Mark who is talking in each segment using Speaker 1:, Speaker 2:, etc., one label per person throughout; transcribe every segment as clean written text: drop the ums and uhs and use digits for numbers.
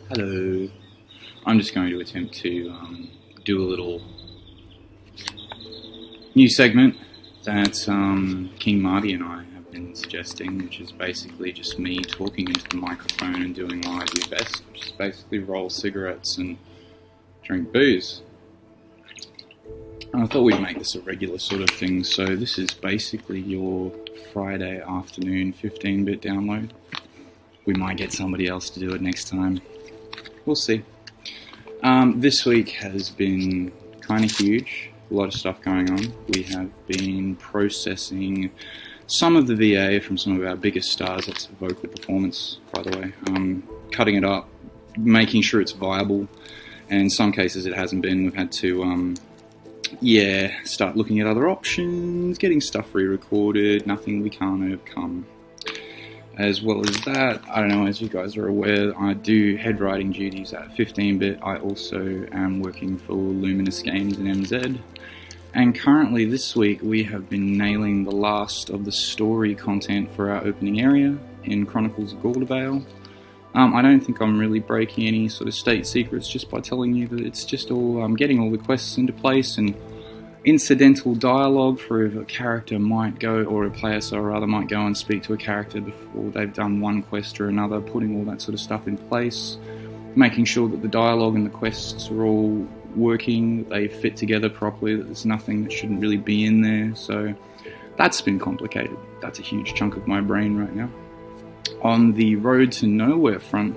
Speaker 1: Hello. I'm just going to attempt to do a little new segment that King Marty and I have been suggesting, which is basically just me talking into the microphone and doing what I do best, which is basically roll cigarettes and drink booze. And I thought we'd make this a regular sort of thing, so this is basically your Friday afternoon 15-bit download. We might get somebody else to do it next time. We'll see. This week has been kind of huge. A lot of stuff going on. We have been processing some of the VA from some of our biggest stars. That's vocal performance, by the way. Cutting it up, making sure it's viable. And in some cases it hasn't been. We've had to, start looking at other options, getting stuff re-recorded, nothing we can't overcome. As well as that, I don't know, as you guys are aware, I do head writing duties at 15-bit. I also am working for Luminous Games in MZ. And currently this week we have been nailing the last of the story content for our opening area in Chronicles of Galdavale. I don't think I'm really breaking any sort of state secrets just by telling you that it's just all getting all the quests into place and incidental dialogue for if a character might go, or a player, so rather, might go and speak to a character before they've done one quest or another, putting all that sort of stuff in place, making sure that the dialogue and the quests are all working, they fit together properly, that there's nothing that shouldn't really be in there. So that's been complicated. That's a huge chunk of my brain right now. On the Road to Nowhere front,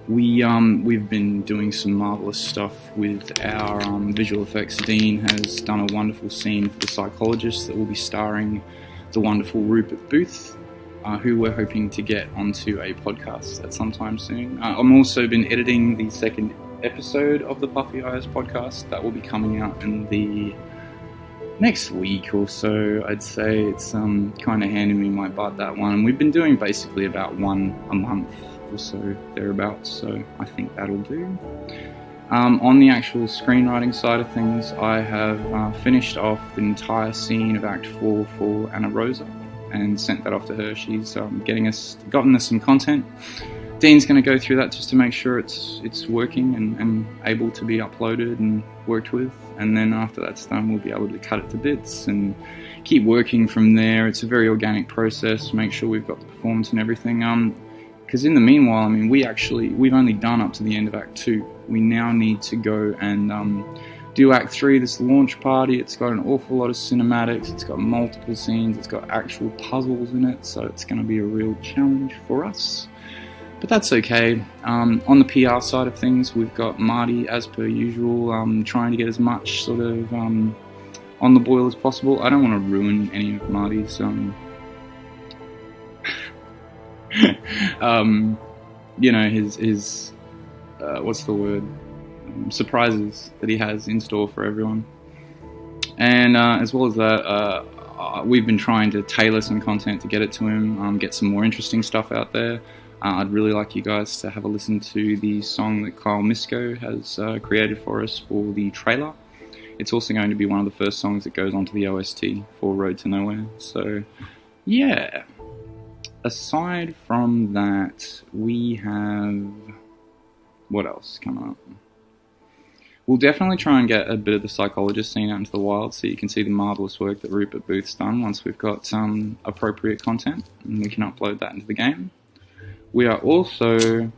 Speaker 1: we've been doing some marvellous stuff with our visual effects. Dean has done a wonderful scene for The Psychologist that will be starring the wonderful Rupert Booth, who we're hoping to get onto a podcast at some time soon. I've also been editing the second episode of the Puffy Eyes podcast that will be coming out in the next week or so. I'd say it's kind of handing me my butt, that one. And we've been doing basically about one a month or so, thereabouts, so I think that'll do. On the actual screenwriting side of things, I have finished off the entire scene of Act 4 for Anna Rosa and sent that off to her. She's gotten us some content. Dean's going to go through that just to make sure it's working and able to be uploaded and worked with, and then after that's done we'll be able to cut it to bits and keep working from there. It's a very organic process, make sure we've got the performance and everything. Because in the meanwhile, I mean, we've only done up to the end of Act 2. We now need to go and do Act 3, this launch party. It's got an awful lot of cinematics, it's got multiple scenes, it's got actual puzzles in it, so it's going to be a real challenge for us. But that's okay. On the PR side of things, we've got Marty, as per usual, trying to get as much sort of on the boil as possible. I don't want to ruin any of Marty's his what's the word? Surprises that he has in store for everyone. And as well as that, we've been trying to tailor some content to get it to him, get some more interesting stuff out there. I'd really like you guys to have a listen to the song that Kyle Misko has created for us for the trailer. It's also going to be one of the first songs that goes onto the OST for Road to Nowhere. So, yeah. Aside from that, we have... what else coming up? We'll definitely try and get a bit of the Psychologist scene out into the wild so you can see the marvellous work that Rupert Booth's done once we've got some appropriate content and we can upload that into the game. We are also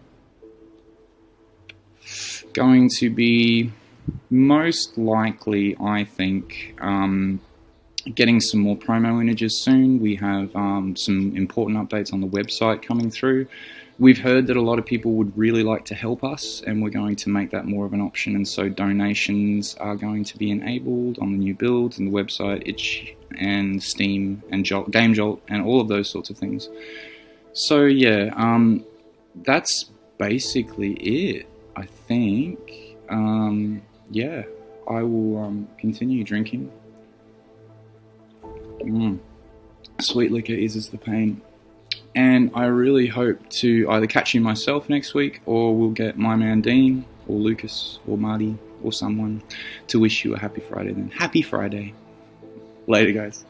Speaker 1: going to be most likely, I think, getting some more promo images soon. We have some important updates on the website coming through. We've heard that a lot of people would really like to help us, and we're going to make that more of an option, and so donations are going to be enabled on the new builds and the website, Itch and Steam and Jolt, Game Jolt, and all of those sorts of things. So yeah, that's basically it, I think. I will continue drinking. Sweet liquor eases the pain. And I really hope to either catch you myself next week, or we'll get my man Dean, or Lucas, or Marty, or someone to wish you a happy Friday then. Happy Friday. Later, guys.